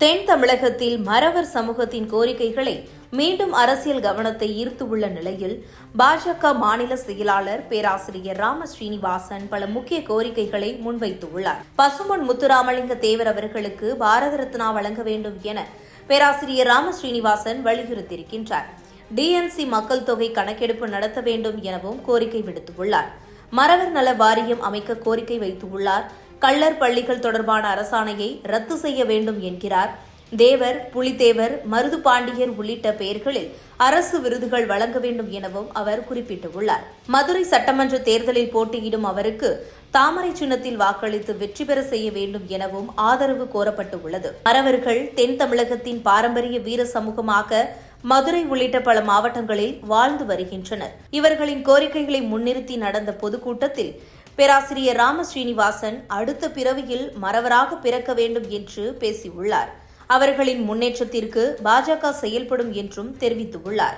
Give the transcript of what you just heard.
தென் தமிழகத்தில் மறவர் சமூகத்தின் கோரிக்கைகளை மீண்டும் அரசியல் கவனத்தை ஈர்த்துள்ள நிலையில் பாஜக மாநில செயலாளர் பேராசிரியர் ராம ஸ்ரீனிவாசன் பல முக்கிய கோரிக்கைகளை முன்வைத்துள்ளார். பசும்பொன் முத்துராமலிங்க தேவர் அவர்களுக்கு பாரத ரத்னா வழங்க வேண்டும் என பேராசிரியர் ராம ஸ்ரீனிவாசன் வலியுறுத்தியிருக்கின்றார். டிஎன்சி மக்கள் தொகை கணக்கெடுப்பு நடத்த வேண்டும் எனவும் கோரிக்கை விடுத்துள்ளார். மறவர் நல வாரியம் அமைக்க கோரிக்கை வைத்துள்ளார். கள்ளர் பள்ளிகள் தொடர்பான அரசாணையை ரத்து செய்ய வேண்டும் என்கிறார். தேவர், புலித்தேவர், மருது பாண்டியர் உள்ளிட்ட பெயர்களில் அரசு விருதுகள் வழங்க வேண்டும் எனவும் அவர் குறிப்பிட்டுள்ளார். மதுரை சட்டமன்ற தேர்தலில் போட்டியிடும் அவருக்கு தாமரை சின்னத்தில் வாக்களித்து வெற்றி பெற செய்ய வேண்டும் எனவும் ஆதரவு கோரப்பட்டுள்ளது. மறவர்கள் தென் தமிழகத்தின் பாரம்பரிய வீர சமூகமாக மதுரை உள்ளிட்ட பல மாவட்டங்களில் வாழ்ந்து வருகின்றனர். இவர்களின் கோரிக்கைகளை முன்னிறுத்தி நடந்த பொதுக்கூட்டத்தில் பேராசிரியர் ராம ஸ்ரீனிவாசன் அடுத்த பிறவியில் மறவராக பிறக்க வேண்டும் என்று பேசியுள்ளார். அவர்களின் முன்னேற்றத்திற்கு பாஜக செயல்படும் என்றும் தெரிவித்துள்ளார்.